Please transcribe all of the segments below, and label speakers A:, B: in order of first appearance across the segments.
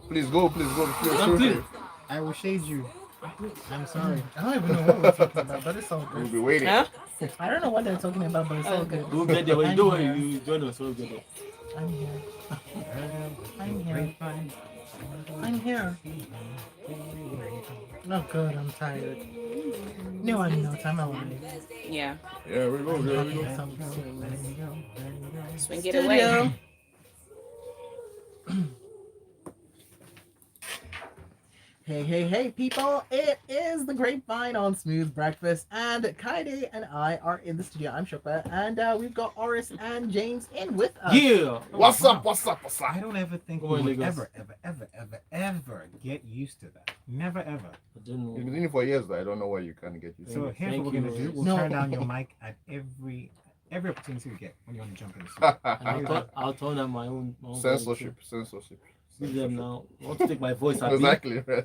A: Please go, please go.
B: I'm
A: Feel
B: clean.
A: free.
C: I will shade you. I'm sorry. I don't even know what we're talking about, but it's all
A: We'll
C: good.
A: be waiting.
B: Huh?
C: I don't know what they're talking about, but it's all
B: Okay.
C: good.
B: We'll get there. When you
C: I'm
B: don't worry,
C: here.
B: you join us. We'll get there.
C: I'm here. I'm here. I'm here. Oh, good. I'm tired. No, I'm not. I'm alive.
B: Yeah.
A: Yeah, we go.
C: I'm
A: Yeah, we
C: having
A: go.
C: some
B: Swing it away.
C: studio. Hey, hey, hey, people! It is the Grapevine on Smooth Breakfast, and Kaide and I are in the studio. I'm Shokla, and we've got Oris and James in with us.
B: Yeah.
A: What's up? What's up? What's up?
C: I don't ever think
B: Come
C: we
B: on,
C: would
B: Lagos.
C: ever get used to that. Never ever.
B: I don't know.
A: You've been doing it for years, but I don't know why you can't get used to
C: So
A: it.
C: here's
B: Thank
C: what we're gonna
B: you.
C: do. We'll
B: No.
C: turn down your mic at every opportunity we get when you want to jump in.
B: And I'll turn on my own
A: Censorship. Censorship.
B: Leave them now. I want to take my voice.
A: Exactly. Right.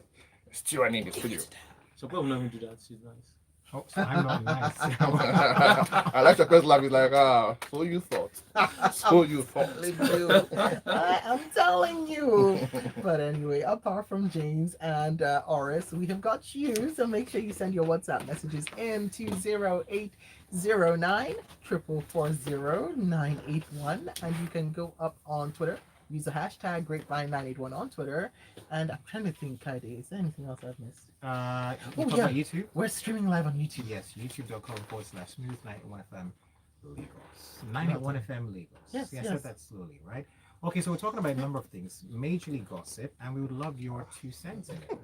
A: Still, I need the studio.
B: So probably not even do that. She's nice.
C: Oh, so I'm not nice.
A: I like your first laugh. It's like, so you thought. So you thought.
C: I'm telling you. But anyway, apart from James and Oris, we have got you. So make sure you send your WhatsApp messages in to 0809 440 981, and you can go up on Twitter. Use the hashtag Grapevine981 on Twitter. And I'm trying to think, Kaide, is there anything else I've missed?
D: We'll talk about YouTube.
C: We're streaming live on YouTube.
D: Yes, youtube.com/smooth91fm Lagos. 91fm Lagos.
C: Yes,
D: I
C: yes.
D: said that slowly, right? Okay, so we're talking about a number of things, majorly gossip, and we would love your 2 cents in it.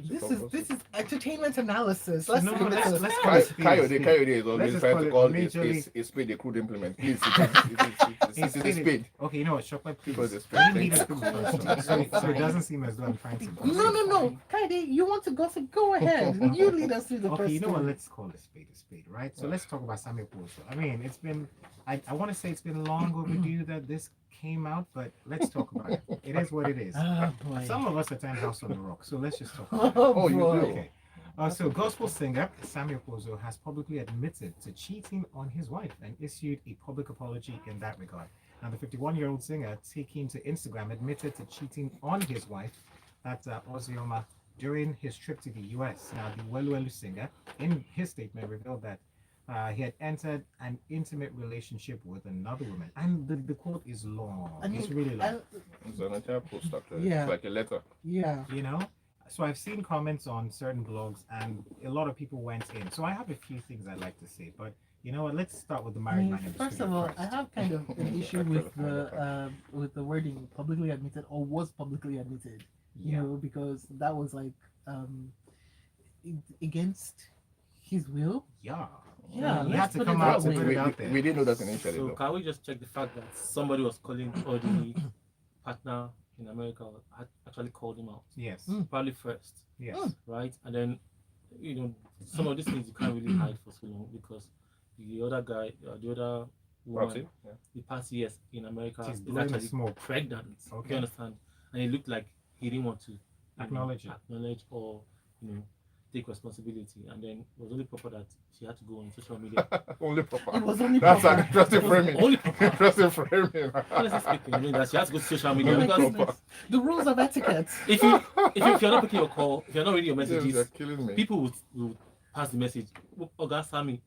C: This is entertainment analysis. Let's
D: No,
C: give it
D: let's
C: a-
D: call it speed,
A: Coyote
D: speed.
A: is
D: Let's
A: always
D: just
A: trying
D: call
A: to
D: it
A: call
D: majorly-
A: a spade a crude implement. Please, it's a
D: Speed.
A: spade.
D: Okay, you know what, Shopper, please.
A: Because it's
D: We didn't need
A: thank
D: a
A: you.
D: first, so it doesn't seem as though I'm trying to.
C: No. Kaide, you want to gossip? Go ahead. You lead us through the
D: Okay,
C: first
D: you know what?
C: story.
D: Let's call a spade, right? So let's talk about Sammie Okposo. I mean, it's been, I want to say it's been long overdue that this came out, but let's talk about it. It is what it is.
C: Oh, boy.
D: Some of us at times house on the rock, so let's just talk about it.
C: Oh,
A: you
C: boy.
A: do.
D: Okay. So gospel singer Sammie Okposo has publicly admitted to cheating on his wife and issued a public apology in that regard. Now, the 51-year-old singer, taking to Instagram, admitted to cheating on his wife, that's Ozioma, during his trip to the US. Now, the Weluwelu singer, in his statement, revealed that he had entered an intimate relationship with another woman. And the quote is long.
C: I mean,
D: It's really long.
A: It's an entire post actually.
C: Yeah.
A: It's like a letter.
C: Yeah.
D: You know? So I've seen comments on certain blogs and a lot of people went in. So I have a few things I'd like to say, but you know what? Let's start with the
C: I
D: married
C: mean,
D: man. in the
C: first
D: studio
C: of all,
D: first.
C: I have kind of an issue with the wording publicly admitted or was publicly admitted. You know, because that was like against his will.
D: Yeah.
C: Yeah,
D: He
C: let's
D: had to
C: put
D: come
C: it
D: out
C: that
D: to
C: way.
D: put it out there.
A: We didn't know that initially.
B: So
A: though.
B: can we just check the fact that somebody was calling or the partner in America had actually called him out?
D: Yes.
B: Probably first,
D: Yes.
B: right? And then, you know, some of these things you can't really hide for so long because the other guy, the other woman,
A: Party? Yeah.
B: the party, yes, in America
D: She's
B: is
D: blowing the
B: actually
D: smoke.
B: pregnant.
D: Okay.
B: You understand? And it looked like he didn't want to
D: Acknowledge it.
B: acknowledge or take responsibility. And then it was only proper that she had to go on social media.
A: Only proper.
C: It was only
A: That's
C: proper.
A: an interesting framing.
B: Only proper.
A: Interesting framing.
B: Honestly speaking, I mean that she has to go to social media
C: Oh my
B: because
C: goodness. The rules of etiquette.
B: if you're not picking your call, if you're not reading your
A: James, you're
B: messages,
A: killing me.
B: people will pass the message. Oh, God, Sammie.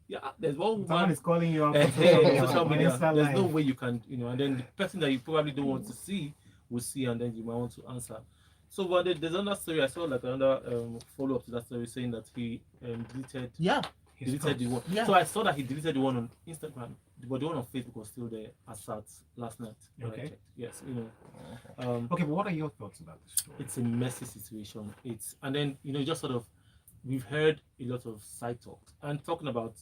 B: Yeah, there's one
D: Someone
B: woman
D: is calling you up
B: on
D: on social media.
B: social
D: on
B: media.
D: Insta
B: There's no
D: Live.
B: way you can, and then the person that you probably don't want to see will see, and then you might want to answer. So, but there's another story. I saw like another follow up to that story saying that he deleted
C: Yeah.
D: His
B: deleted the one.
D: post.
C: Yeah.
B: So I saw that he deleted the one on Instagram, but the one on Facebook was still there as at last night. when I
D: Okay.
B: checked. Yes,
D: Okay, but what are your thoughts about the story?
B: it's a messy situation. And then just sort of we've heard a lot of side talks and talking about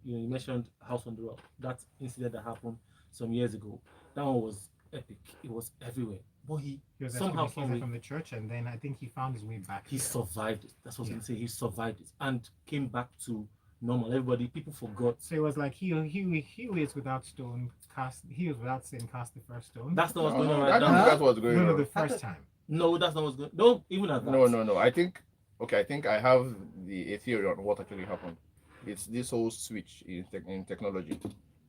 B: you mentioned House on the Rock, that incident that happened some years ago. That one was epic. It was everywhere. But he
D: He was
B: somehow
D: excommunicated from the church, and then I think he found his way back.
B: he
D: there.
B: survived it. That's what
D: Yeah.
B: I'm saying. He survived it and came back to normal. People forgot.
D: So it was like he who is without stone cast. He was without sin cast the first stone.
B: That's not what's going on
A: I
B: right
A: don't think
B: now.
A: that's what's going
D: no,
A: on.
D: the first time.
B: No, that's not what's going. No, even at that.
A: No. I think I have a theory on what actually happened. It's this whole switch in technology.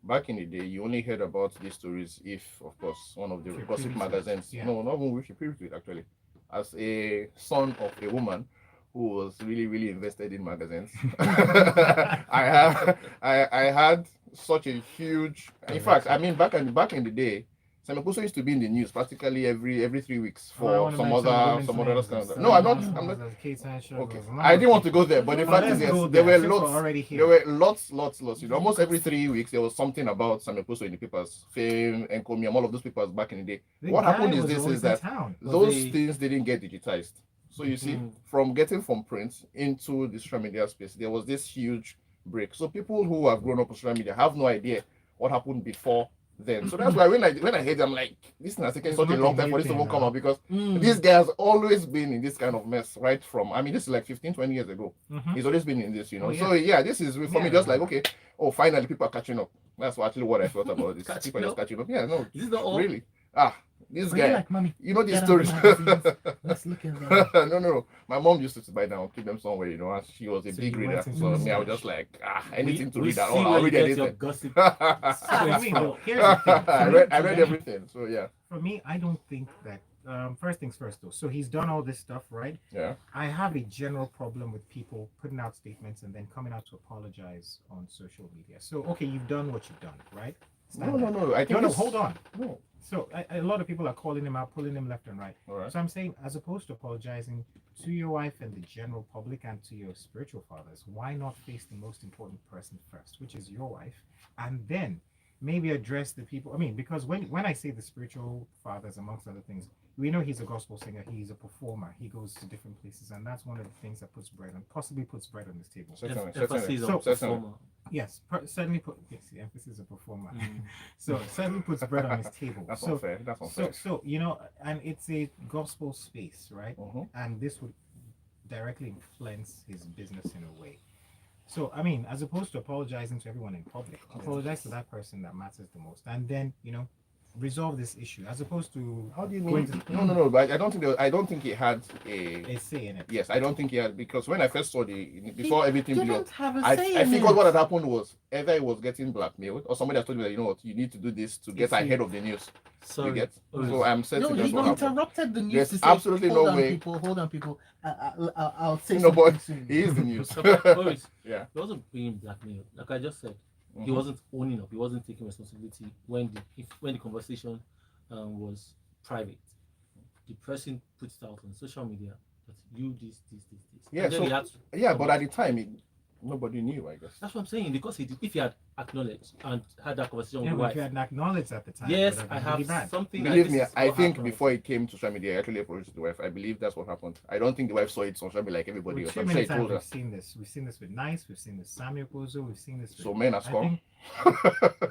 A: back in the day, you only heard about these stories if, of course, one of the
D: If you're
A: gossip
D: privy to it,
A: magazines.
D: yeah.
A: No, not even if you're privy to it, actually. As a son of a woman who was really, really invested in magazines, I had such a huge. In fact, I mean, back in the day, Samuel Okposo used to be in the news practically every 3 weeks
D: Oh, I
A: for
D: wanna mention the women's
A: some other
D: names.
A: kind of.
D: There's
A: No, I'm not.
D: Sammie,
A: I'm not.
D: there's Kate Henshaw,
A: Okay,
D: there's a number
A: I didn't
D: of
A: want to
D: people.
A: go there, but the
D: Oh,
A: fact
D: let's
A: is, yes,
D: go
A: there
D: there,
A: were
D: since we're
A: lots.
D: already
A: There
D: here.
A: were lots. You know, almost every 3 weeks there was something about Samuel Okposo in the papers, Fame, Encomium, all of those papers back in the day.
D: The
A: What
D: guy
A: happened is
D: was
A: this
D: always
A: is
D: in
A: that
D: town.
A: those
B: they-
A: things didn't get digitized. So you see, from getting from print into the social media space, there was this huge break. So people who have grown up on social media have no idea what happened before then. So that's why when I heard it, I'm like, this thing has taken
D: It's
A: such a
D: not
A: long
D: a
A: time
D: new
A: for this to
D: thing
A: even come
D: now.
A: out because
C: Mm.
A: this guy has always been in this kind of mess right from, I mean, this is like 15, 20 years ago.
D: Mhm.
A: He's always been in this, you know.
D: Oh, yeah.
A: So yeah, this is for me
D: Yeah.
A: just like, okay, oh, finally people are catching up. That's actually what I felt about this.
B: Catching
A: People are just
B: up?
A: catching up. Yeah, no,
B: Is this not all?
A: really. This
C: Were you
A: guy,
C: like, mommy,
A: you know these
C: get out the
A: stories.
C: magazines. Let's look at them.
A: No. My mom used to buy them, keep them somewhere, you know, and she was a
D: So
A: big
D: you went
A: reader.
D: into
A: So
C: the
A: me, I was
D: stash.
A: just like, anything to
B: we
A: read at
B: see
A: all.
B: where
A: I'll
B: you
A: read
B: get your
A: anything.
B: gossip.
D: I mean, look, here's the thing.
A: I
D: For
A: read
D: me,
A: everything. So yeah.
D: For me, I don't think that. First things first, though. So he's done all this stuff, right?
A: Yeah.
D: I have a general problem with people putting out statements and then coming out to apologize on social media. So, okay, you've done what you've done, right? Stand there.
A: No. I think
D: No,
A: this-
D: hold on.
A: No.
D: So, a lot of people are calling him out, pulling him left and right.
A: All right.
D: So, I'm saying, as opposed to apologizing to your wife and the general public and to your spiritual fathers, why not face the most important person first, which is your wife, and then maybe address the people? I mean, because when I say the spiritual fathers, amongst other things, we know he's a gospel singer, he's a performer, he goes to different places, and that's one of the things that possibly puts bread on his table.
A: Certainly.
B: Emphasis
D: So-
B: on performer.
D: Yes, certainly put the emphasis of performer.
B: Mm.
D: So certainly puts bread on his table.
A: That's
D: so
A: unfair. That's unfair.
D: so you know, and it's a gospel space, right?
A: Mhm.
D: And this would directly influence his business in a way. So I mean, as opposed to apologizing to everyone in public, apologize to that person that matters the most, and then resolve this issue, as opposed to
A: How do you
D: going
A: mean?
D: to
A: No. But I don't think he had a.
D: a say in it.
A: Yes, I don't think he had, because when I first saw before everything blew up,
C: Didn't have a
A: I
C: say
A: think
C: in
A: what
C: it.
A: had happened was either he was getting blackmailed or somebody has told me that, you know what, you need to do this to get
D: see-
A: ahead of the news. You
B: Sorry.
A: get?
B: Oh,
A: So I'm certain
C: No,
A: that's
C: he
A: what happened.
C: interrupted the news
A: There's
C: to say,
A: absolutely
C: hold
A: no
C: on,
A: way.
C: people. I'll say
A: No,
C: something
A: but
C: soon.
A: he is the news.
B: Boris,
A: Yeah.
B: he wasn't being blackmailed. Like I just said, he
A: Mhm.
B: wasn't owning up. He wasn't taking responsibility when the conversation was private. The person puts it out on social media that you this.
A: Yeah,
B: And then
A: so-
B: he had to-
A: Yeah, but at the time, nobody knew, I guess.
B: That's what I'm saying. Because if he had acknowledged and had that conversation
D: Yeah,
B: with
D: but
B: the
D: if you
B: wife,
D: had acknowledged at the time, it
B: yes,
D: would
B: I
D: been really
B: have
D: bad.
B: something.
A: Believe
B: this
A: me,
B: is
A: I
B: what
A: think
B: happened.
A: before it came to social media, I actually approached the wife. I believe that's what happened. I don't think the wife saw it on social media like everybody
D: Well,
A: else.
D: too
A: I'm
D: many
A: sure he
D: times
A: told her.
D: we've seen this. We've seen this with Nice. We've seen this Samuel Okposo. We've seen this. With,
A: So men are
D: I
A: scum.
D: think-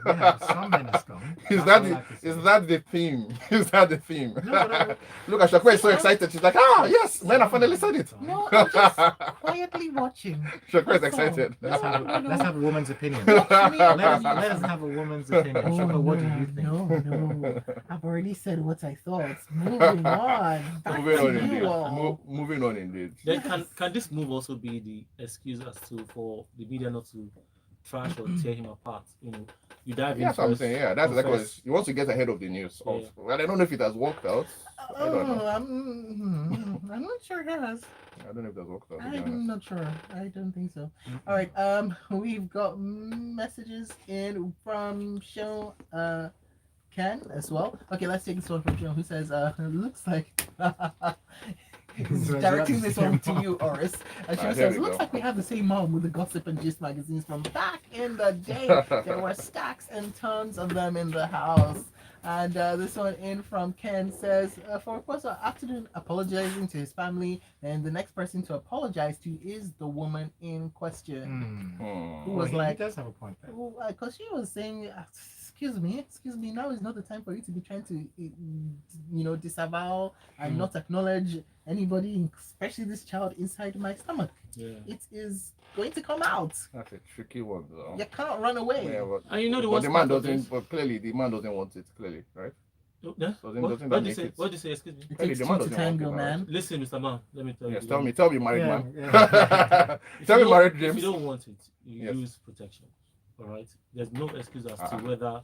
D: Yeah, some men are scum.
A: Is
D: That's
A: that
D: all I
A: the
D: have to say.
A: is that the theme? Is that the theme?
D: No, but I-
A: Look at Shakwa is so excited. She's like, yes, men have finally said it.
C: No, I'm just quietly watching.
A: Shakwa is
C: That's all.
A: excited.
D: Let's have a woman's opinion.
C: Watch me.
D: let us have a woman's opinion.
C: Oh,
D: Shaka, what do you think?
C: No. I've already said what I thought. Moving on. Back
A: Moving on
C: to
A: indeed.
C: you all.
A: Moving on indeed.
B: Then can this move also be the excuse as to for the media not to trash or tear him apart? You dive in
A: Yeah, that's what I'm
B: first,
A: saying. Yeah, that's
B: confess.
A: because he wants to get ahead of the news.
B: Yeah.
A: Well, I don't know if it has worked out. I don't know.
C: I'm not sure it has.
A: I don't know if it has worked out. To be
C: I'm
A: honest.
C: not sure. I don't think so. All right. We've got messages in from Sean Ken as well. Okay, let's take this one from Sean, who says, looks like he's
D: So
C: directing
D: that's
C: this
D: the
C: one
D: same
C: to you, Oris. And Sean
A: here
C: says,
A: we
C: looks
A: go.
C: like we have the same mom with the gossip and gist magazines from back in the day. There were stacks and tons of them in the house. And this one in from Ken says, for Okposo, after apologizing to his family, and the next person to apologize to is the woman in question. Who was
D: He
C: like,
D: does have a point there.
C: because she was saying, excuse me, now is not the time for you to be trying to, disavow and not acknowledge anybody, especially this child inside my stomach.
B: Yeah.
C: It is going to come out.
A: That's a tricky one, though.
C: You can't run away.
A: Yeah, but,
B: And you know the
A: but
B: worst
A: the man
B: part of
A: doesn't.
B: this?
A: But clearly, the man doesn't want it. Clearly, right?
B: Yeah?
A: Doesn't
B: What
A: that
B: did you
A: make
B: say?
A: it?
B: What did you say? Excuse me.
C: It
A: Really,
C: takes
A: the
C: two
A: man
C: to
A: doesn't want
C: tango,
A: it,
C: man.
B: Listen, Mr. Man, let me tell you.
A: Yes,
B: you
A: tell
B: don't-
A: me, married
D: Yeah,
A: man.
D: yeah.
B: If
A: Tell
B: you
A: me,
B: don't-
A: married
B: If
A: James.
B: you don't want it, you
A: Yes.
B: use protection. All right. There's no excuse as to
A: Ah.
B: whether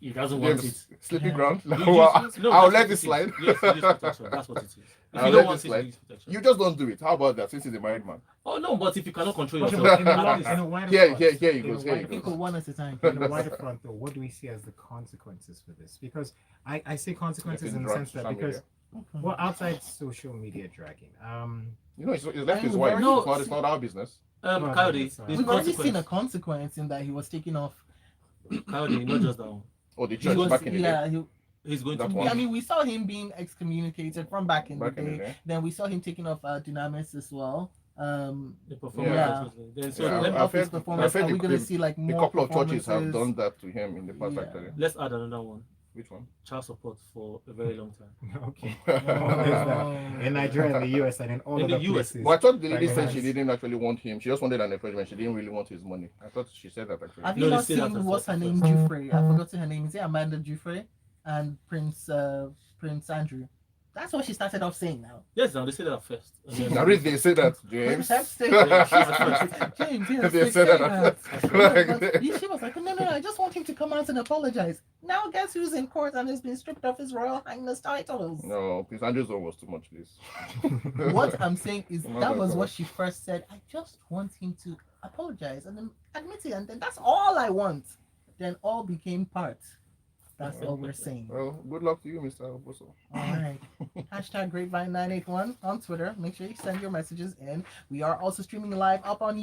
B: he doesn't want it.
A: James, sleeping ground.
B: You
A: Well,
B: use- no,
A: I'll
B: that's
A: let
B: what
A: this
B: it
A: slide.
B: is. Yes, you use protection. That's what it is. If
A: I'll
B: you
A: let
B: don't want
A: this
B: it,
A: slide.
B: you use protection.
A: You just don't do it. How about that? Since he's a married man.
B: Oh no, but if you cannot control
D: But
B: yourself,
D: in a
B: at
D: wider,
B: least-
D: in a wider
A: Here,
D: front,
A: here he
D: in a
A: goes. Here he
D: wider
A: goes.
C: People one at a time.
D: in a wider front, though, what do we see as the consequences for this? Because I say consequences in the sense that because well, outside social media dragging,
A: You know, he's left his
C: I
A: wife.
C: know.
A: It's not our business.
D: Well,
B: Coyote,
D: that's,
B: there's
C: We've already seen a
B: consequence.
C: consequence in that he was taken off.
B: Coyote, not just that one.
A: Oh, the
C: He
A: church
C: was,
A: back in the day.
C: yeah,
B: He's going
A: That
B: to
A: one.
C: I mean, we saw him being excommunicated from back in
A: Back
C: the
A: in the
C: day.
A: day.
C: Then we saw him taking off Dunamis as well.
B: the performance.
C: Yeah.
B: Then so
A: Yeah,
B: let,
A: I've
C: Off his
A: heard-
C: performance,
A: I've heard
C: are we
A: the-
C: going to see like
A: A
C: more
A: couple of churches have
C: performances?
A: done that to him in the past,
C: Yeah.
A: actually.
B: let's add another one.
A: Which one?
B: Child support for a very long time.
D: okay,
C: Oh.
D: in Nigeria, in the US, and in all
B: In
D: other
B: the US.
D: places.
A: But I thought the lady
D: Like
A: said
D: that.
A: she didn't actually want him. She just wanted an encouragement. She didn't really want his money. I thought she said that actually.
C: Have
B: No,
C: you
B: they
C: not
B: say that
C: seen
B: as
C: what's her
B: well.
C: name? Jufrey. I forgot her name. Is it Amanda Jufrey and Prince Andrew? That's what she started off saying now.
B: Yes, now they say that first. And then-
A: Now they say that, James.
C: Prince Epstein. James, yes,
A: They
C: they
A: said
C: say
A: that.
C: that.
A: Like,
C: But she was like, no, I just want him to come out and apologize. Now guess who's in court and has been stripped of his Royal Highness titles?
A: No, Prince Andrew's one was too much, please.
C: What I'm saying is
A: Oh my
C: that was
A: God.
C: what she first said. I just want him to apologize and then admit it, and then that's all I want. Then all became part. That's all we're saying.
A: Well, good luck to you, Mr. Okposo.
C: All right. Hashtag Grapevine981 on Twitter. Make sure you send your messages in. We are also streaming live up on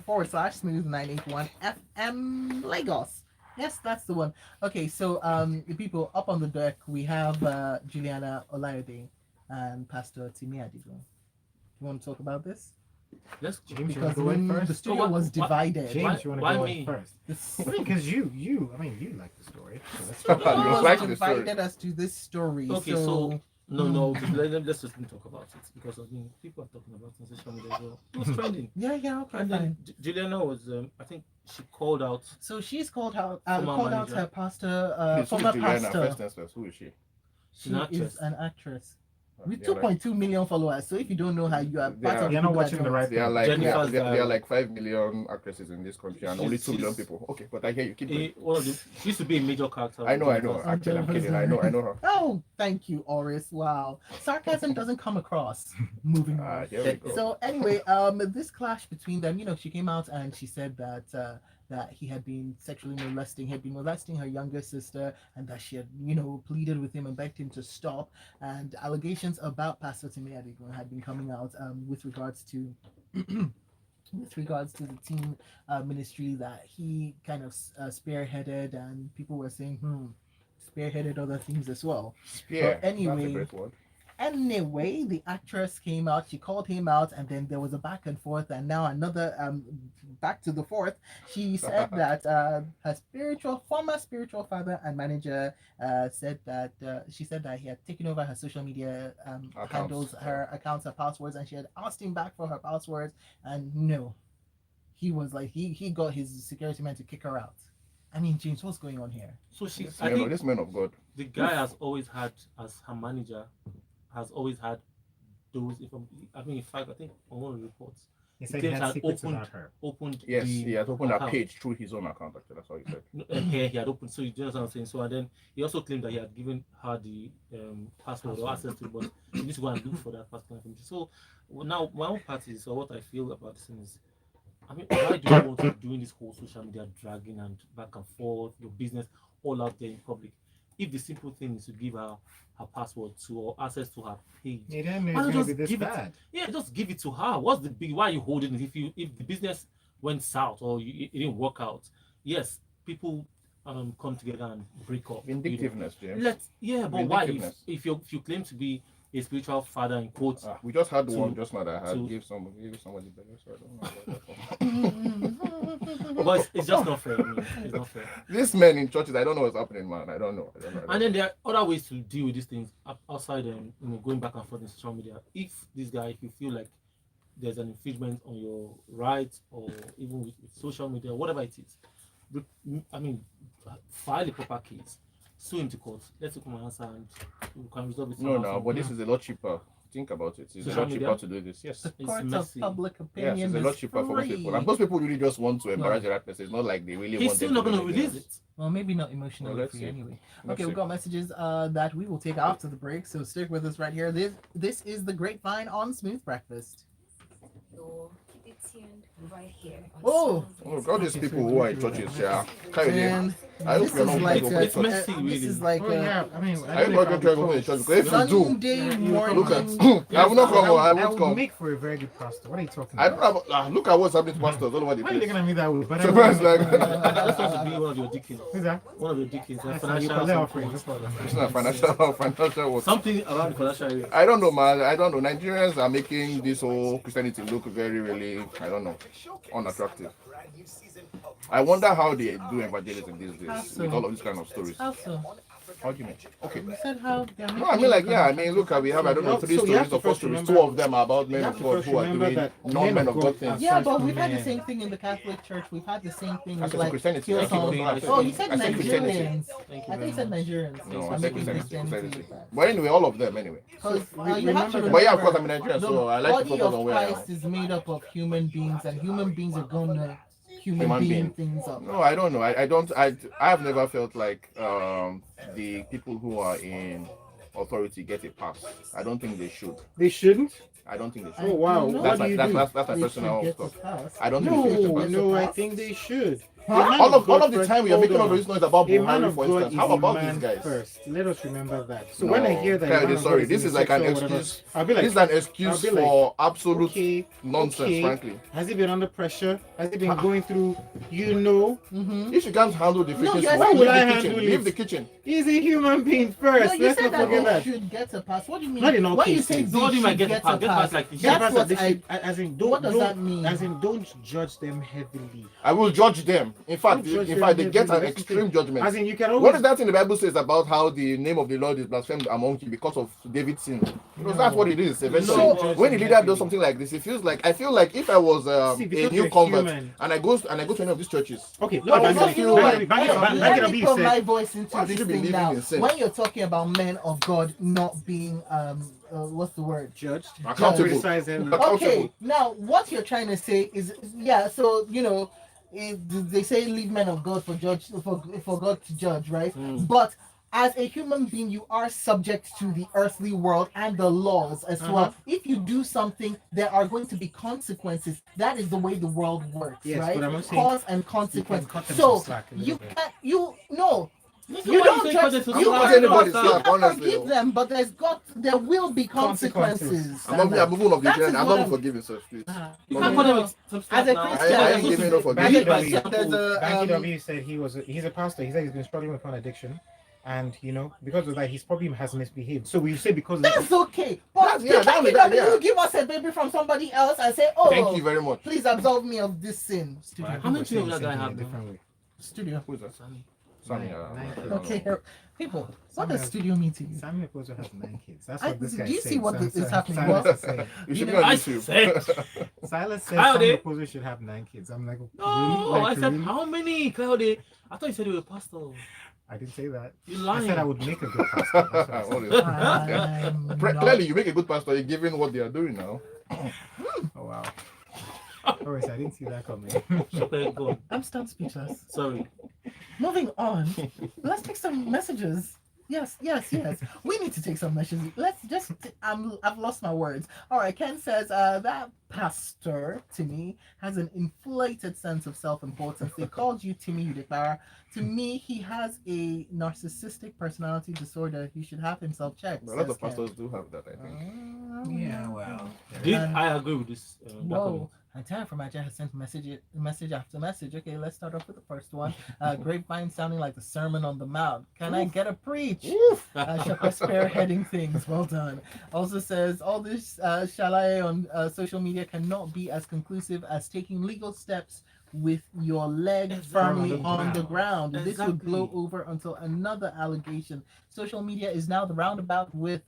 C: youtube.com/smooth981 FM Lagos. Yes, that's the one. Okay, so the people up on the deck, we have Juliana Olayode and Pastor Timi Adigo. You want to talk about this?
B: Let's
D: James, you
C: Because
D: want to go in
C: when the
D: first?
C: studio was divided,
D: James, you want to
B: why
D: go
B: me?
D: in first?
C: this
D: Because you like the story. So let's
C: studio
A: You
C: was
A: like the story.
C: divided as to this story.
B: Okay, so no, let's just talk about it because I mean people are talking about it on social media as well. It was trending,
C: yeah, okay,
B: and
C: fine.
B: then Juliana was I think she called out.
C: So she's called out
B: Former manager.
C: her pastor,
A: Please, who is
C: former
A: Juliana?
C: pastor.
A: First things first. Who is she?
C: She
B: She's an actress.
C: is an actress with
A: They are like-
C: 2.2 million followers. So if you don't know her, you are
A: They
C: part
A: are-
C: of
D: You're not
C: people that
D: watching the
C: don't.
D: right
A: They are
D: thing.
A: like
B: Jennifer's
A: they are
B: the-
A: like 5 million actresses in this country and only 2 million
B: She's-
A: people. Okay, but I hear you. Keep going.
B: One of the, she used to be a major character.
A: I know.
B: Jennifer's-
A: Actually, I'm kidding. I know her.
C: Oh, thank you, Oris. Wow, sarcasm doesn't come across. Moving on.
A: Here we go.
C: So anyway, this clash between them, she came out and she said that that he had been sexually molesting, her younger sister, and that she had, pleaded with him and begged him to stop. And allegations about Pastor Timi Adigun had been coming out with regards to with regards to the teen ministry that he kind of spearheaded, and people were saying, spearheaded other things as well.
A: Yeah.
C: anyway-
A: That's a great word.
C: Anyway, the actress came out, she called him out, and then there was a back and forth, and now another back to the fourth. She said that her former spiritual father and manager said that he had taken over her social media handles, her accounts, her passwords, and she had asked him back for her passwords, and no, he was like he got his security man to kick her out. I mean, James, what's going on here?
B: So she,
A: This
B: I
A: man,
B: think
A: this man of God.
B: the guy has always had as her manager, has always had those. In fact, I think on one of the reports,
D: He said he
B: James
D: had
B: had
D: secrets
B: opened-
D: about her.
B: opened.
A: Yes,
B: the
A: he has opened a
B: account.
A: page through his own account. Actually, that's what he said.
B: Here he had opened. So you understand what I'm saying. So and then he also claimed that he had given her the password or access to it, but you need to go and look for that particular information. So now my own part is, or what I feel about this thing is, I mean, why do you want to be doing this whole social media dragging and back and forth, your business all out there in public? If the simple thing is to give her password to or access to her page,
D: He didn't know
B: why
D: it was
B: not
D: going to
B: just
D: be this
B: give it?
D: bad.
B: Yeah, just give it to her. What's the big? Why are you holding it? If the business went south or it didn't work out, yes, people come together and break up.
A: Vindictiveness, James.
B: But why?
A: Vindictiveness.
B: If you claim to be a spiritual father in quotes,
A: We just had
B: To-
A: one just now that I had
B: to-
A: give somebody better. So I don't know about that one.
B: but it's just not fair. I mean, it's not fair.
A: These men in churches, I don't know what's happening, man. I don't know.
B: And then there are other ways to deal with these things outside going back and forth in social media. If this guy, if you feel like there's an infringement on your rights or even with social media, whatever it is, file a proper case, sue him to court, let's come and answer, and we can resolve it.
A: No,
B: somehow.
A: but this is a lot cheaper Think about it. It's a
B: Social
A: lot cheaper
B: media?
A: to do this. Yes.
C: The
B: It's
C: court of
B: messy.
C: public
A: Yes,
C: opinion
A: it's a lot
C: is
A: cheaper for most people.
C: free.
A: And most people really just want to embarrass
C: Well,
A: the right person. It's not like they really
B: He's
A: want
B: still
A: them
B: not
A: to
B: going
A: do
B: to
A: anything.
B: release it.
C: Well, maybe not emotionally
A: Well, let's
C: free
A: see.
C: anyway.
A: Let's
C: Okay,
A: see.
C: we've got messages that we will take after the break, so stick with us right here. This is the Grapevine on Smooth Breakfast.
E: So keep it tuned right here. on
C: Oh!
E: Smooth
A: Look, all these people who are in churches, yeah. Can you
C: And
A: I hope
C: this
A: you're
C: is
A: not
C: like
A: going
C: a,
B: It's messy,
C: this
B: really.
C: is like
D: Oh yeah, I mean,
A: I am not going to try to go to church because if you do,
C: Sunday
D: Yeah, you
C: morning.
A: look at I will not come. I
D: I
A: won't
D: would
A: come.
D: make for a very good pastor. What are you talking
A: I don't
D: about?
A: know. Look at what's happening to pastors all over the
D: Why are you
A: place.
D: looking at me that way? But
A: So it's like
B: I just want to be one of your deacons.
D: who's that?
B: One of your deacons.
D: That's how
B: Financial
D: you call
B: something.
D: offering. No problem.
A: it's not financial work.
B: Something around the financial area.
A: I don't know, man. I don't know. Nigerians are making this whole Christianity look very, really, I don't know, unattractive. I wonder how they do evangelism these days with all of these kind of stories.
C: How so?
A: Argument. Okay.
C: You said how they're
A: No, I mean like yeah, I mean look, we have I don't know
D: So
A: 3
D: you
A: stories
D: have to
A: or 4
D: first
A: stories.
D: remember-
A: 2 of them are about men
D: you
A: of
D: have to
A: God
D: first
A: who are
D: remember
A: doing
D: that
A: non-men
D: men
A: of
D: of
A: God
D: God
A: things.
D: are
C: Yeah, but
D: such
C: we've had the
D: men.
C: same thing in the Catholic Church. We've had the same thing
A: I
C: with
A: said
C: like
A: Christianity. I
C: Hillsong.
A: said
C: Oh, you said
A: I said Christianity.
C: Nigerians.
B: Thank you
C: I think you
B: very
C: said
B: much.
C: Nigerians.
A: No,
C: I'm
A: I said
C: making
A: Christianity.
C: Christianity.
A: But anyway, all of them anyway.
C: Because
D: We
C: you have to
D: remember
A: But yeah, of
C: remember,
A: course I'm Nigerian,
C: the
A: so I like to
C: body
A: focus
C: of
A: on where I am.
C: Christ is made up of human beings, and human beings are gonna
A: Human being.
C: things up.
A: No, I don't know. I don't. I have never felt like the people who are in authority get a pass. I don't think they should.
D: They shouldn't.
A: I don't think they
C: I
A: should.
D: Oh wow,
C: don't know.
A: That's
D: what do you do?
A: that's my
C: They should
A: personal
C: get
A: stuff.
C: a pass.
A: I don't think they should get a
D: No,
A: pass.
D: no, I think they should.
C: Huh?
D: A man
A: All of
D: God
A: the
D: first-
A: time we are
D: hold
A: making all
D: on.
A: this noise about
D: A man
A: Buhari,
D: of
A: for
D: God
A: instance.
D: is
A: How
D: a
A: about
D: man
A: these guys?
D: first. Let us remember that. So
A: No,
D: when I hear that, a
A: Kayode,
D: man of
A: sorry,
D: God
A: this is like an
D: homosexual or whatever,
A: excuse.
D: I'll be like,
A: This is an excuse
D: I'll be like,
A: for absolute
D: okay,
A: nonsense,
D: okay.
A: frankly.
D: Has he been under pressure? Has he been going through? You know,
C: Mm-hmm.
A: If you can't handle the
C: No,
A: freaking
C: you're
A: smoke,
C: saying-
A: leave
D: Why would I
A: the kitchen.
D: handle
A: Leave
D: it?
A: the kitchen.
D: he's a human being
C: No,
D: first.
C: you
D: Let's
C: said
D: not
C: that
D: forget
C: they
D: that.
C: should get a pass. What do you mean?
D: Not in all
C: Why you
D: cases.
C: say
B: Nobody
C: they
B: might
C: should
B: get a
C: get
B: pass.
C: a
B: Get a
C: pass?
B: pass like this.
C: That's
D: That's
C: what
D: they
C: I.
D: should, as in, don't,
C: What does
D: don't,
C: that mean?
D: As in, don't judge them heavily.
A: I will judge them. In fact,
D: Don't judge
A: in
D: them
A: fact, they get
D: heavily.
A: an
D: That's the
A: extreme
D: thing.
A: judgment.
D: As in, you can always.
A: What is that thing the Bible says about how the name of the Lord is blasphemed among you because of David's sin? Because that's what it is eventually.
C: So-
A: When a leader does something like this, it feels like I feel like if I was
D: See,
A: a
D: because
A: new
D: you're
A: convert
D: human.
A: and I go to any of these churches,
D: Okay,
A: No,
C: Okay,
A: I
C: so
A: don't
C: you
A: feel
C: know
A: like-
C: what?
A: Bang
C: Let me put my voice
A: Why
C: into
A: should
C: this
A: you be
C: thing
A: living
C: now.
A: in sin?
C: When you're talking about men of God not being what's the word?
D: judged.
A: Accountable.
D: Criticize them.
A: Accountable.
C: Okay, now what you're trying to say is yeah. So you know, they say leave men of God for God to judge, right? But as a human being, you are subject to the earthly world and the laws as well. If you do something, there are going to be consequences. That is the way the world works,
D: Yes,
C: right?
D: but I'm not saying
C: Cause and
D: You
C: consequence.
D: can cut them
C: So
D: some slack a little
C: you
D: bit.
C: can't. You no.
B: This is
C: You
B: why
C: don't
B: say
C: judge.
B: cut it to
C: You
A: don't
B: slack.
A: cut anybody
C: cannot
A: slack, honestly.
C: forgive them, but there will be consequences.
A: I'm moving off the
C: That
A: trend.
C: is
A: I'm
C: what
A: not
C: I'm-
A: forgiving such please.
B: You
A: Okay.
B: can't cut them with some slack
C: As a
B: now.
C: Christian,
A: I ain't
C: I'm
A: giving
C: supposed
A: no
C: to-
A: forgiveness.
C: Banky W, there's a
D: Banky W said he's a pastor. He said he's been struggling with porn addiction, and you know because of that he's probably has misbehaved. So we say because of
C: That's okay. But
A: Yeah, that was-
C: Banky W,
A: yeah.
C: you give us a baby from somebody else and say, oh,
A: Thank you very much.
C: please absolve me of this sin. Studio.
B: How many children does that guy have now?
D: different way.
C: Studio.
A: Who is that?
B: Sammie.
A: Sammie.
D: Nine kids.
C: Okay, people, what
D: Samuel-
C: does studio mean to you?
D: Sammie Okposo has 9 kids. That's
C: I-
D: what this guy
C: do you
D: said.
C: see what is happening?
D: Silas
C: What?
D: is saying.
A: You should
C: You
A: be
C: know,
A: on
B: I
A: YouTube.
B: said-
D: Silas said
B: How
D: Sammie
B: they-
D: Okposo should have 9 kids. I'm like,
B: No,
D: really? Like,
B: I said
D: really?
B: how many? Kayode? I thought you said you were a pastor.
D: I didn't say that.
B: You
D: I
B: lying.
D: said I would make a good pastor. That's what I
A: What
D: said.
A: is-
C: I'm not-
A: Clearly, you make a good pastor given what they are doing now.
D: Oh wow. Oh, yes, I didn't see that coming.
B: Okay, go on.
C: I'm still speechless.
B: Sorry.
C: Moving on, let's take some messages. Yes. We need to take some messages. Let's just. I've lost my words. All right. Ken says that pastor to me has an inflated sense of self-importance. They called you Timmy Udekara. To me, he has a narcissistic personality disorder. He should have himself checked.
A: A lot
C: says
A: of pastors do have that, I think.
D: Yeah, well.
B: I agree with this. That
C: Whoa.
B: comment.
C: And Tara from Aja has sent message after message. Okay, let's start off with the first one. Grapevine sounding like the Sermon on the Mount. Can I get a preach? Shaka spearheading things. Well done. Also says, all this shalaye on social media cannot be as conclusive as taking legal steps with your leg
B: Exactly.
C: firmly
D: On the
C: on the
D: ground.
C: ground. This would blow
B: Exactly.
C: over until another allegation. Social media is now the roundabout with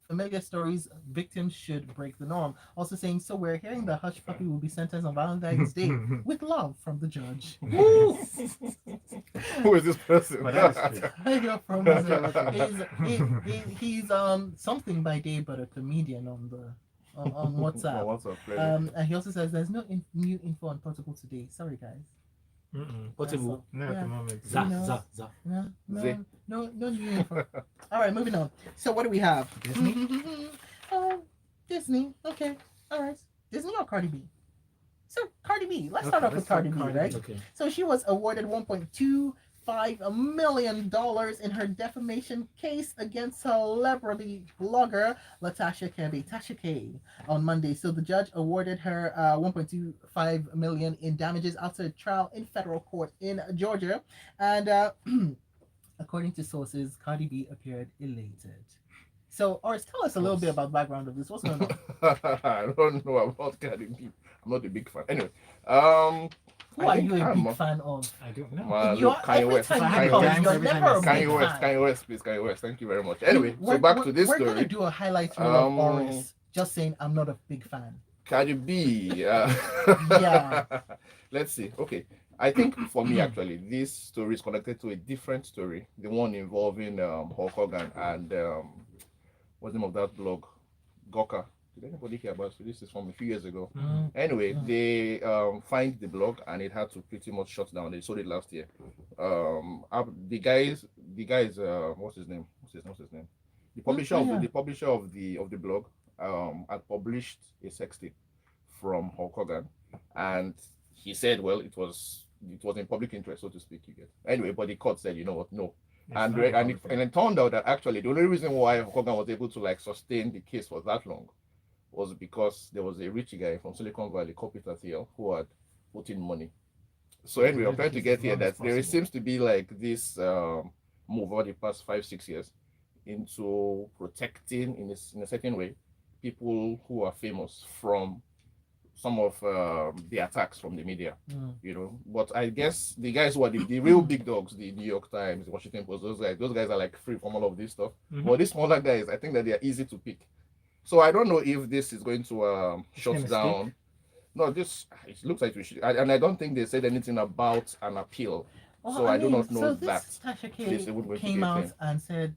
C: familiar stories. Victims should break the norm. Also saying, so we're hearing the hush puppy will be sentenced on Valentine's Day with love from the judge. Woo!
A: Who is this person?
D: But that is true.
C: Tiger from his,
B: Okay.
C: he's something by day but a comedian on the on
A: Oh,
C: WhatsApp.
A: what's up, clearly.
C: And he also says there's no new info on Portugal today. Sorry guys.
B: Portable.
D: Not at
C: Yeah.
D: the moment.
C: You
B: Za,
C: know.
B: za, za.
C: No,
A: Zay.
C: no new info. All right, moving on. So what do we have?
D: Disney?
C: Disney. Okay. All right. Disney or Cardi B? So Cardi B. Let's start
D: Okay,
C: off with
D: let's talk
C: Cardi B,
D: Cardi
C: right?
D: B.
B: Okay.
C: So she was awarded $1.25 million in her defamation case against celebrity blogger Latasha Kennedy, Tasha K, on Monday. So the judge awarded her 1.25 million in damages after a trial in federal court in Georgia, and according to sources, Cardi B appeared elated. So, Oris, tell us a little bit about the background of this. What's going on?
A: I don't know about Cardi B. I'm not a big fan. Anyway,
C: Who
A: I
C: are
A: think
C: you a
A: I'm
C: big fan of?
D: I don't know.
A: Man,
C: You're,
A: look, Kanye
C: every
A: West.
C: time
D: If I
C: you
D: had
A: Kanye
C: come,
A: West.
D: dimes
C: you're
D: every time
C: never a
D: you say
C: big
A: Kanye West.
C: fan.
A: Kanye West, please. Kanye West. Thank you very much. Anyway, so
C: We're-
A: back
C: we're-
A: to this
C: We're gonna
A: story.
C: do a highlight reel of
A: Um,
C: Oris just saying I'm not a big fan.
A: Cardi B.
C: Yeah.
A: Let's see. Okay. I think for me, actually, this story is connected to a different story. The one involving Hulk Hogan and what's the name of that blog? Gawker. Did anybody hear about this? This is from a few years ago.
C: Mm.
A: Anyway, they find the blog and it had to pretty much shut down. They sold it last year. The guys, what's his name? What's his name? The publisher
C: yeah.
A: the publisher of the blog had published a sex tape from Hulk Hogan, and he said, well, it was in public interest, so to speak. You get anyway, but the court said, you know what, no.
D: It's
A: And
D: not
A: and
D: public.
A: it turned out that actually the only reason why Hulk Hogan was able to like sustain the case for that long was because there was a rich guy from Silicon Valley, called Peter Thiel, who had put in money. So
D: To
A: anyway, I'm
D: make the
A: trying to
D: case
A: get
D: as
A: here
D: long as
A: that there
D: possible.
A: seems to be like this move over the past 5-6 years into protecting in a certain way people who are famous from some of the attacks from the media,
C: Mm.
A: you know. But I guess the guys who are the real big dogs, the New York Times, the Washington Post, those guys are like free from all of this stuff.
D: Mhm.
A: But these smaller guys, I think that they are easy to pick. So I don't know if this is going to shut
D: gonna
A: down. No, this it looks like we should, and I don't think they said anything about an appeal.
C: Well,
A: So I do not know
C: so
A: that
C: this Tasha
A: this
C: K
A: would going to
C: came
A: be a
C: out
A: thing.
C: and said,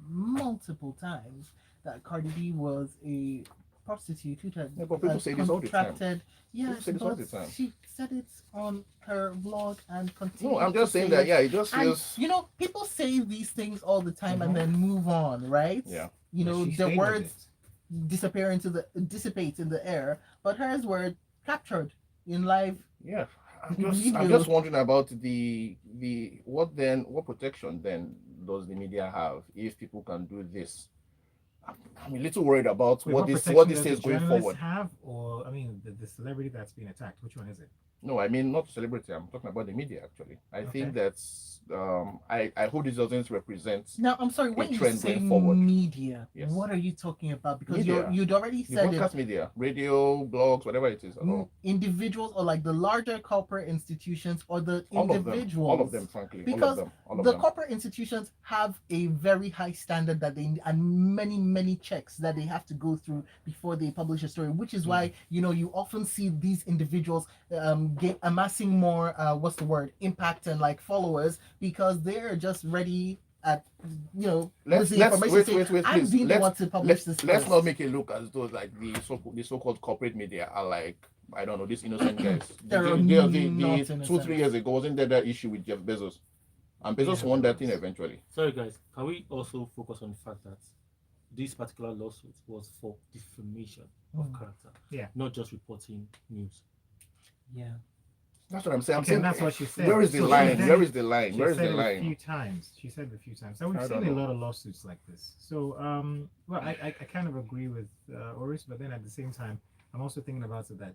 C: multiple times that Cardi B was a prostitute who had
A: Yeah, but people say this all the time.
C: contracted. Yes,
A: People say this all
C: but
A: the time.
C: she said it on her blog and continued.
A: No, I'm
C: to
A: just saying
C: say
A: that.
C: it.
A: Yeah, it just
C: And
A: feels.
C: people say these things all the time and
A: Mhm.
C: then move on, right?
A: Yeah.
C: You
D: But she
C: the
D: stayed with
C: words dissipate in the air, but hers were captured in live.
A: Yeah, I'm
C: Video.
A: just wondering about what protection then does the media have if people can do this? I'm a little worried about
D: Wait,
A: what this
D: protection does
A: says
D: the
A: going
D: journalist
A: forward.
D: have, or I mean, the celebrity that's being attacked? Which one is it?
A: No, I mean not celebrity. I'm talking about the media actually. I think that's I hope this doesn't represent
C: Now, I'm sorry, when you
A: trend
C: say
A: going forward.
C: media,
A: Yes.
C: what are you talking about? Because
A: Media.
C: you'd already
A: the
C: said it.
A: broadcast media, radio, blogs, whatever it is.
C: Individuals or like the larger corporate institutions or the individuals.
A: All of them, frankly,
C: Because
A: all of
C: the
A: them.
C: corporate institutions have a very high standard that they and many checks that they have to go through before they publish a story, which is why you often see these individuals amassing more what's the word, impact and like followers, because they're just ready at
A: Let's
C: with the information
A: wait,
C: saying, I'm
A: please.
C: being the one to publish this
A: Let's
C: first.
A: not make it look as though like the so-called corporate media are like, I don't know, these innocent guys.
C: They're
A: The
C: not
A: 2-3
C: innocent.
A: years ago, wasn't there that issue with Jeff Bezos? And Bezos
D: Yeah,
A: won that
D: there
A: thing
D: was.
A: eventually.
B: Sorry, guys. Can we also focus on the fact that this particular lawsuit was for defamation of character, not just reporting news?
C: Yeah.
A: That's what I'm saying. I'm
D: Okay,
A: saying
D: and that's what she said.
A: where is the
D: So
A: line?
D: then-
A: Where is the line?
D: She
A: Where is
D: said
A: the
D: it a few
A: line?
D: times. She said it a few times. So we've
A: I
D: seen
A: don't
D: a
A: know.
D: lot of lawsuits like this. So, well, I kind of agree with Oris, but then at the same time, I'm also thinking about it that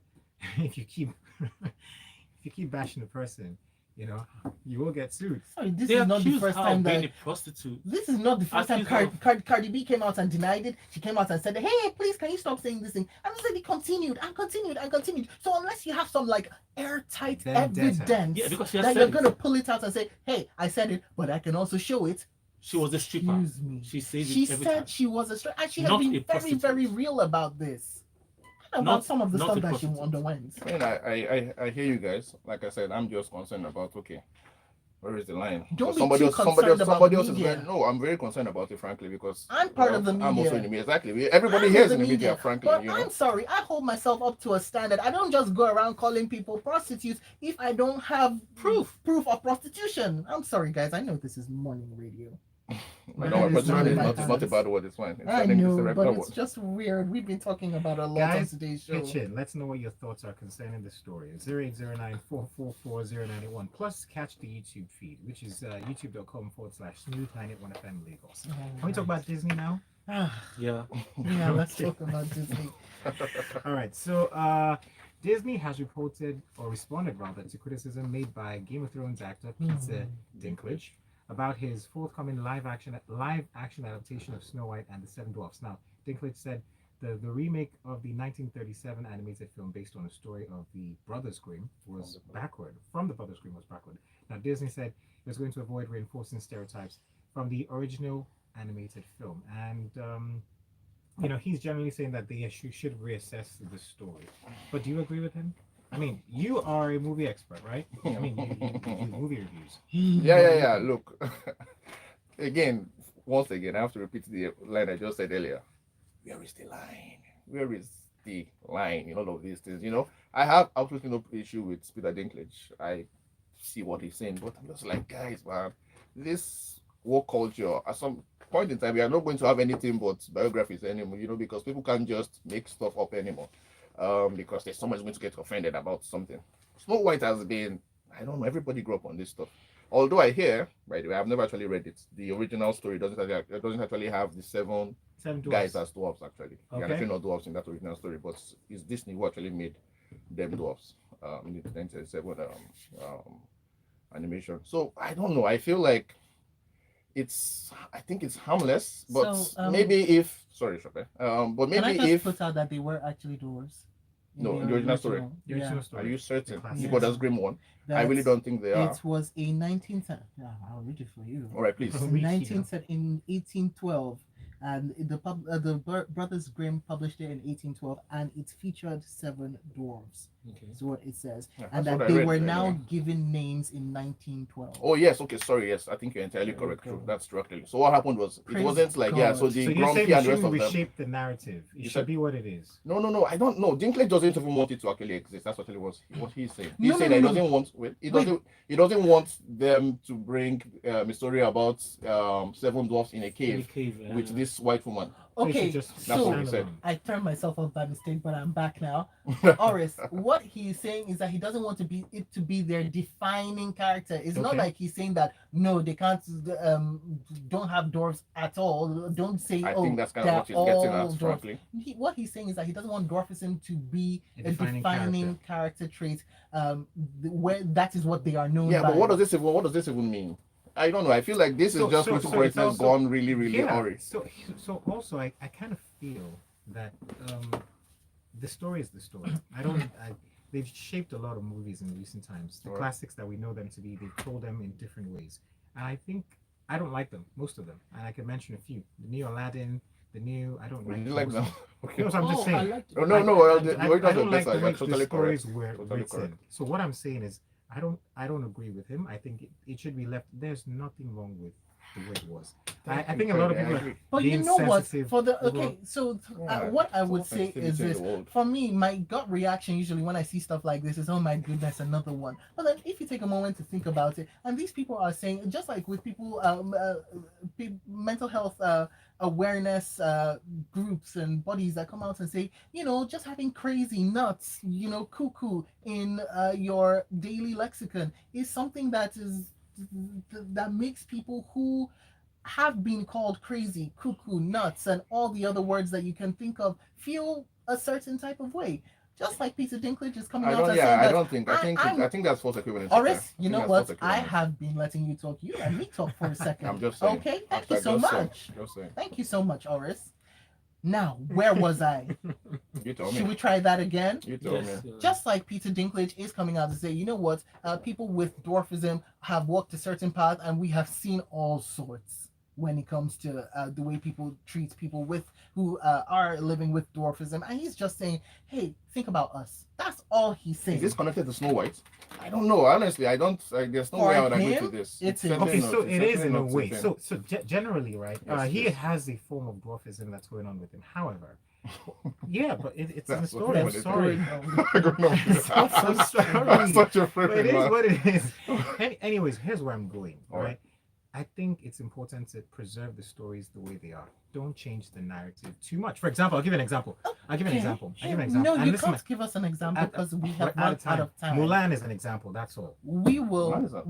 D: if you keep bashing the person, you know, you will get sued.
C: Sorry, this
B: They
C: is not the
B: accused
C: first
B: her
C: time
B: of being
C: that.
B: a prostitute.
C: This is not the first time
B: Accused of-
C: Cardi B came out and denied it. She came out and said, "Hey, please, can you stop saying this thing?" And then it continued and continued and continued. So unless you have some like airtight
D: Vendetta.
C: evidence
B: Yeah, because she has
C: that
B: said
C: you're
B: it.
C: gonna pull it out and say, "Hey, I said it, but I can also show it."
B: She was a stripper.
C: Excuse me.
B: She says
C: She
B: it every
C: said
B: time.
C: she was a stripper, and she has
B: Not
C: been
B: a
C: very,
B: prostitute.
C: very real about this. And about
B: Not-
C: some of the
B: not
C: stuff
B: a
C: that she
B: prostitute.
C: underwent.
A: I mean, I hear you guys. Like I said, I'm just concerned about, okay, where is the line?
C: Don't
A: Because
C: be
A: somebody
C: too
A: else, somebody
C: concerned
A: else,
C: about
A: somebody else is
C: media.
A: very, no, I'm very concerned about it, frankly, because
C: I'm part of the
A: I'm also in
C: media.
A: the media. Exactly. Everybody
C: I'm
A: here
C: in
A: is
C: the
A: in the media, frankly,
C: But
A: you know.
C: I'm sorry, I hold myself up to a standard. I don't just go around calling people prostitutes if I don't have
B: Proof.
C: of prostitution. I'm sorry, guys. I know this is morning radio.
A: I
C: But
A: know,
C: it is
A: prostitution
C: not in
A: is
C: my
A: not, it's not a
C: hands.
A: bad word, it's fine. It's,
C: I
A: think it's a
C: know, but
A: regular
C: it's
A: word.
C: just weird. We've been talking about a lot
D: Guys,
C: on today's show.
D: Pitch in. Let's know what your thoughts are concerning the story. 0809-444-0981. Plus, catch the YouTube feed, which is youtube.com/smooth981FM Lagos. Can we talk about Disney now?
B: Yeah.
C: Yeah, let's talk about Disney.
D: All right. So, Disney has reported or responded rather to criticism made by Game of Thrones actor Peter Dinklage about his forthcoming live action adaptation of Snow White and the Seven Dwarfs. Now, Dinklage said the remake of the 1937 animated film based on a story of the Brothers Grimm was backward. From the Brothers Grimm was backward. Now, Disney said it was going to avoid reinforcing stereotypes from the original animated film, and you know, he's generally saying that they should reassess the story. But do you agree with him? I mean, you are a movie expert, right? I mean, you do movie reviews.
A: Yeah. Look, once again, I have to repeat the line I just said earlier. Where is the line? Where is the line in all of these things? You know, I have absolutely no issue with Peter Dinklage. I see what he's saying, but I'm just like, guys, man, this woke culture, at some point in time, we are not going to have anything but biographies anymore, you know, because people can't just make stuff up anymore. Because there's someone's going to get offended about something. Snow White has been, I don't know, everybody grew up on this stuff. Although I hear, by the way, I've never actually read it. The original story doesn't actually have the seven
D: Seven
A: guys
D: Dwarfs.
A: as dwarfs actually. They are
D: Okay.
A: actually not dwarfs in that original story, but it's Disney who actually made them dwarfs in the 1937 animation. So I don't know. I feel like I think it's harmless, but
C: So,
A: maybe if sorry, Shope, but
C: Can I
A: maybe
C: just
A: if
C: put out that they were actually doors?
A: No, in the original story.
D: The original
C: Yeah.
D: story.
A: are you certain?
D: The classic.
A: The Brothers Grimm one? I really
C: That's-
A: don't think they are.
C: It was a 1910. Yeah, I'll read it for you.
A: All right, please.
C: It's
D: Read,
C: 19 set in 1812, and Brothers Grimm published it in 1812, and it featured seven dwarves.
B: Okay.
C: Is what it says,
A: Yeah,
C: and
A: that's
C: that
A: what I
C: they
A: read
C: were now
A: anyway.
C: given names in 1912.
A: Oh yes, okay, sorry, yes, I think you're entirely correct. True, that's true actually. So what happened was it
C: Praise
A: wasn't like yeah, so
C: God.
A: the
D: So you're
A: Grumpy
D: saying we
A: and the rest
D: shouldn't
A: of them.
D: reshape the narrative. It
A: You
D: should
A: said-
D: be what it is.
A: No, I don't know. Dinklage doesn't even want it to actually exist. That's what what he's saying. He's
C: No,
A: saying
C: no,
A: that
C: no,
A: he doesn't want
C: Wait.
A: he doesn't want them to bring a story about seven dwarfs in a
B: In
A: cave
B: the cave,
A: with this white woman.
D: So it should
C: Okay,
D: just
A: That's what
C: so
A: he said.
C: I turned myself off by mistake, but I'm back now. Oris, what he's saying is that he doesn't want it to be their defining character. It's not
D: Okay.
C: like he's saying that no, they can't don't have dwarfs at all. Don't say
A: I
C: oh
A: think that's kind
C: they're
A: of what he's getting
C: all
A: at,
C: dwarfs.
A: frankly.
C: What he's saying is that he doesn't want dwarfism to be
D: A
C: a
D: defining
C: defining character trait. Where that is what they are known
A: Yeah,
C: by.
A: but what does this even mean? I don't know. I feel like this is just political
D: it's
A: correctness
D: also-
A: gone really, really
D: yeah.
A: horrid.
D: So also I kind of feel that the story is the story. They've shaped a lot of movies in recent times. The
A: Right.
D: classics that we know them to be, they've told them in different ways. And I think I don't like them, most of them. And I can mention a few. The new Aladdin, I don't
A: Would
D: like
A: you like
D: most
A: them?
D: of them.
A: Okay.
D: No, so I'm just saying.
C: I like
A: No, the
D: I
A: originals are
D: don't like
A: better.
D: the way
A: You're totally
D: the stories
A: correct.
D: were
A: Totally
D: written.
A: correct.
D: So what I'm saying is I don't agree with him. I think it should be left. There's nothing wrong with the way it was. I think a lot of people are
C: But you
D: being
C: know what?
D: sensitive
C: For the
D: over-
C: okay, so
A: Yeah,
C: what I
A: so
C: would
A: much
C: say
A: sensitivity
C: is
A: in
C: this:
A: the world.
C: for me, my gut reaction usually when I see stuff like this is, "Oh my goodness, another one." But then, if you take a moment to think about it, and these people are saying, just like with people, mental health awareness groups and bodies that come out and say, you know, just having crazy nuts, you know, cuckoo in your daily lexicon is something that makes people who have been called crazy, cuckoo, nuts, and all the other words that you can think of feel a certain type of way. Just like Peter Dinklage is coming
A: I
C: out
A: don't.
C: and
A: Yeah,
C: saying
A: I
C: that.
A: don't think. I think that's false equivalence.
C: Oris, you
A: I think
C: know
A: that's
C: what?
A: false
C: I
A: equivalence.
C: have been letting you talk. You let me talk for a second.
A: I'm just saying.
C: Okay, thank you
A: Just
C: so
A: saying,
C: much.
A: Just saying.
C: Thank you so much, Oris. Now, where was I?
A: You tell
C: Should
A: me.
C: we try that again?
A: You tell
B: Yes,
A: me.
B: yeah.
C: Just like Peter Dinklage is coming out to say, you know what? People with dwarfism have walked a certain path, and we have seen all sorts when it comes to the way people treat people with who are living with dwarfism. And he's just saying, hey, think about us. That's all he's saying.
A: Is this connected to Snow White? I don't know. Honestly, I don't. There's no
C: For
A: way I would agree
C: him,
A: to this.
C: it's
A: certainly
D: Okay,
A: not-
D: so
A: it's
D: it is
A: certainly
D: in a
A: not
D: way.
A: something.
D: So generally, right?
A: Yes,
D: He
A: yes.
D: has a form of dwarfism that's going on with him. However, yeah, but it's in the
A: That's what
D: story. I'm
A: it is.
D: sorry.
A: I don't know.
D: I'm so sorry.
A: That's such a
D: But it
A: freaking
D: is
A: man.
D: what it is. Anyways, here's where I'm going.
A: All
D: Right?
A: right.
D: I think it's important to preserve the stories the way they are. Don't change the narrative too much. For example, I'll give you an example. I'll give you an example.
C: No,
D: And
C: you
D: listen,
C: can't give us an example
D: at-
C: because we
D: we're
C: have run out of time.
D: Mulan is an example. That's all.
C: We
A: What
C: will
A: is that?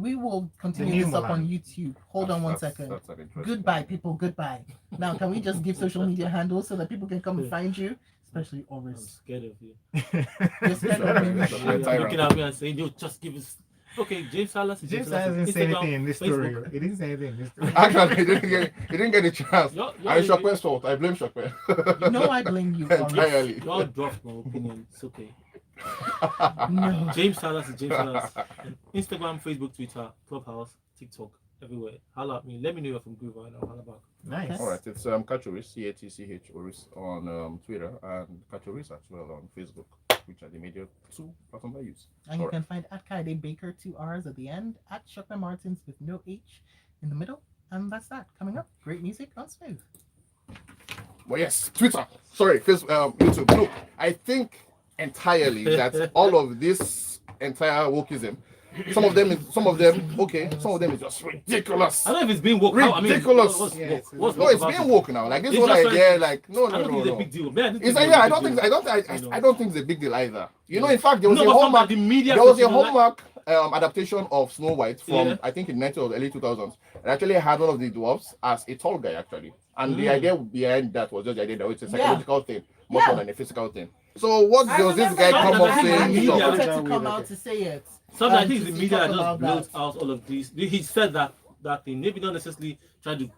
C: continue
D: new
C: this up on
D: Mulan.
C: YouTube. Hold on one
A: That's-
C: second.
A: that's an interesting
C: Goodbye,
A: one.
C: people. Goodbye. Now, can we just give social media handles so that people can come and
B: Yeah.
C: find you? Especially
B: I'm
C: Oris.
B: scared of you.
C: You're scared of me.
A: That's a
B: You're
A: tyrant.
B: looking at me and saying, "Yo, just give us." Okay, James Salas.
D: James didn't say
B: Instagram,
D: anything in this story.
B: Facebook.
D: He didn't say anything in this story.
A: Actually, he didn't get a chance.
B: You're-
A: And
B: you're-
A: it's Shokwe's fault. I blame Shokwe.
C: No, I blame you, Oris.
A: Entirely.
B: Y'all dropped my opinion. It's okay.
C: No.
B: James Salas is James Salas. Instagram, Facebook, Twitter, Clubhouse, TikTok, everywhere. Holla at me. Let me know you're from Groove and I'll holla back.
D: Nice.
A: All right, it's Kachoris, CATCH Oris on Twitter and Kachoris as well on Facebook, which are the major two platforms I use.
C: And you
A: All
C: can find at Kaide Baker, 2 R's at the end, at Shokwe Martins with no H in the middle. And that's that. Coming up, great music on Smooth.
A: Well, yes, Twitter. Sorry, YouTube. Look, I think entirely that all of this entire wokeism, some of them, okay, some of them is just ridiculous.
B: I don't know if it's being woke. How- I mean,
A: Ridiculous.
B: what's
D: Yeah,
B: woke?
D: it's-
B: What's
A: No,
B: woke
A: it's
B: about
A: being
B: it?
A: woke now. Like this
B: It's
A: whole
B: just
A: idea,
B: like-
A: like no,
B: I don't think it's a big deal. Man,
A: It's like, yeah, I don't think it's a big deal either. You know, in fact, there was a
B: but
A: hallmark.
B: the media.
A: There was a
B: pushing it like-
A: hallmark adaptation of Snow White from
B: Yeah.
A: I think in 90s or early 2000s. It actually had one of the dwarfs as a tall guy actually, and the idea behind that was just the idea that it's a psychological thing more
C: Yeah.
A: than a physical thing. So what
C: I
A: does this
C: remember
A: guy
B: that.
A: come up
B: I
A: saying?
B: media-
A: stuff?
C: wanted
D: That
C: to
D: way,
C: come
D: okay.
C: out to say it.
B: Something I
C: and
B: think
C: to
B: the
C: speak
B: media
C: up
B: that just
C: about
B: blows
C: that.
B: out all of these. He said that thing. Maybe not necessarily trying to,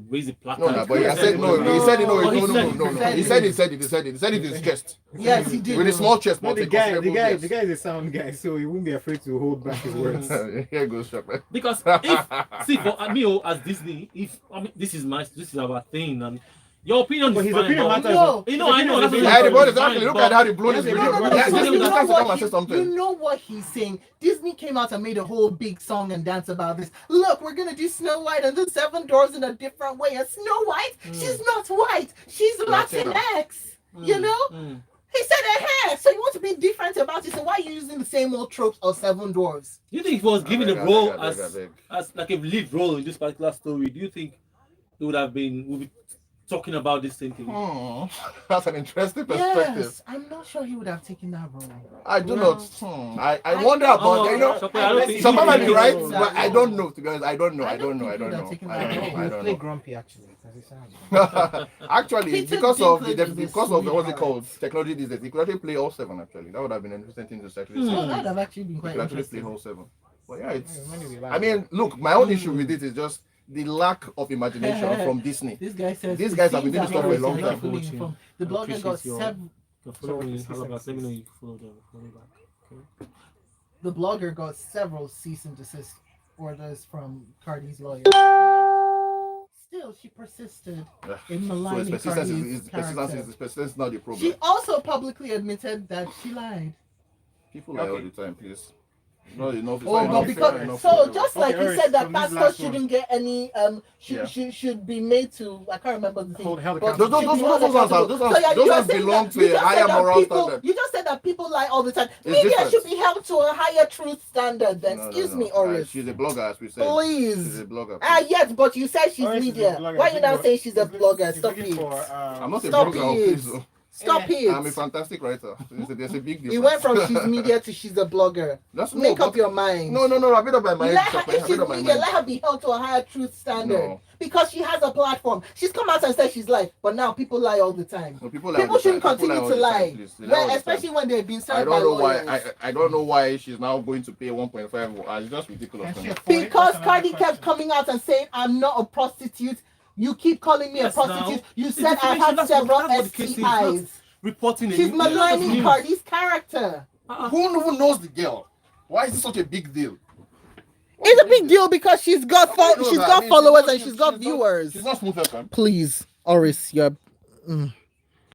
B: raise the
A: No,
B: placard.
A: no, but he said no.
C: No.
A: He said no.
B: Oh, he
A: No, no,
B: said-
A: no, no, no.
C: said
A: He
C: it.
A: said it in his chest
C: Yes, he did.
A: with a small chest,
D: No,
A: but
D: the
A: a
D: guy
A: considerable chest.
D: is a sound guy, so he won't be afraid to hold back his words.
A: Here goes Shepard.
B: Because if see for me as Disney, if this is our thing, and your opinion
D: But
B: is
D: his
B: fine.
D: opinion
B: but-
D: matters.
C: No.
B: You know, I know. That's what
A: Yeah, the boy
B: it's
A: is actually
B: fine,
A: look
B: but-
A: at how he blown his
B: Yeah,
A: video.
B: no, no,
A: Yes,
B: no,
A: this
B: no,
A: is
B: no,
A: the time to come and say
C: you
A: something.
C: know what he's saying. Disney came out and made a whole big song and dance about this. Look, we're gonna do Snow White and the 7 Dwarfs in a different way. And Snow White, she's not white. She's
A: Latina.
C: Latinx. You know? He said hair, so you want to be different about it. So why are you using the same old tropes of 7 Dwarfs?
B: Do you think he was given a
A: I
B: role
A: beg, I beg.
B: as like a lead role in this particular story? Do you think it would be talking about this same thing?
A: That's an interesting perspective.
C: Yes, I'm not sure he would have taken that role.
A: I do
B: Well,
A: not. I wonder about you know.
B: Shokwe, I don't think
A: Some
B: he
A: might be
B: did.
A: right,
C: that
A: but I
C: role.
A: don't know. To be honest, I don't know.
C: I
A: I don't know.
C: don't
A: I
C: think
A: don't
C: he would
A: know.
C: have taken
A: I
C: that
A: don't
C: role.
A: know. I
D: He
A: don't
D: play
A: know.
D: grumpy actually, as it sounds.
A: Actually,
C: Peter
A: because of
C: Dinklage is a
A: because of what's it
C: sweetheart.
A: called technology these days, he could actually play all 7. Actually, that would have been an interesting thing to actually see.
C: Oh, that would have actually been
A: He
C: quite
A: could actually play
C: interesting.
A: all 7. But yeah, it's.
D: Yeah,
A: I mean, look, my own issue with it is just the lack of imagination from Disney.
C: This guy says
A: These
C: it
A: guys have been
C: seems
A: doing
C: that
A: this stuff for a
C: Oris
A: long
C: is not
A: time.
C: fully
B: Watching.
C: informed. The blogger
B: Appreciate
C: got
B: your-
C: several.
B: Follow me.
D: Sorry,
B: Holla back. Let me know you follow them. Follow back. Okay.
C: The blogger got several cease and desist orders from Cardi's lawyer. Still, she persisted in
A: So
C: maligning
A: his persistence
C: Cardi's character.
A: his persistence is not the
C: She
A: problem.
C: also publicly admitted that she lied.
A: People lie all the time, please. No, enough.
C: Oh,
A: enough,
C: but because
A: enough
C: so
A: whatever.
C: just like
D: Okay,
C: he
D: alright,
C: said that
D: from this
C: pastors
D: last one.
C: shouldn't get any
A: Yeah.
C: should be made to I can't remember the thing.
D: Held
C: but
D: accountable.
A: Those
C: should be
A: ones
C: held
A: are-
C: accountable.
A: those
C: So,
A: ones-
C: yeah,
A: those
C: you
A: ones
C: just said
A: belong
C: that-
A: to
C: you
A: a
C: just
A: higher
C: said that
A: moral
C: people-
A: standard.
C: You just said that people lie all the time.
A: It's
C: Media
A: different.
C: should be held to a higher truth standard. Then
A: No, no,
C: excuse
A: no.
C: me, Oris.
A: She's a blogger, as we said. She's
C: Please.
A: a blogger.
C: Yes, but you said she's
D: Oris is a
C: media.
D: blogger.
C: Why you now
D: He's
C: saying she's a
D: looking-
C: blogger?
D: he's
C: Stop
D: looking
C: it.
D: for,
A: I'm not a
C: Stop
A: blogger,
C: it.
A: please.
C: Stop it.
A: I'm a fantastic writer. There's a big difference.
C: It went from she's media to she's a blogger. Make up your mind.
A: No. I made up my mind.
C: Let her, if she's media, let her be held to a higher truth standard.
A: No.
C: Because she has a platform. She's come out and said she's lied, but now people lie all the time.
A: No, people
C: shouldn't continue to lie.
A: Well,
C: especially when they've been served
A: I
C: by
A: don't know
C: lawyers.
A: why. I don't know why she's now going to pay 1.5. It's just ridiculous.
D: Can she afford it?
C: Because
D: That's
C: Cardi
D: another
C: kept
D: question.
C: coming out and saying, I'm not a prostitute. You keep calling me
B: Yes,
C: a prostitute.
B: now.
C: You
B: It's
C: said I had
B: defamation.
C: several
B: That's what the case is.
C: STIs.
B: Reporting
C: She's
B: it.
C: maligning Cardi's character.
A: Who even knows the girl? Why is it such a big deal?
C: It's a big deal because she's got
A: Nobody knows that. I mean,
C: followers
A: not-
C: and she's got
A: not-
C: viewers.
A: She's not smooth FM.
C: Please, Oris, you're.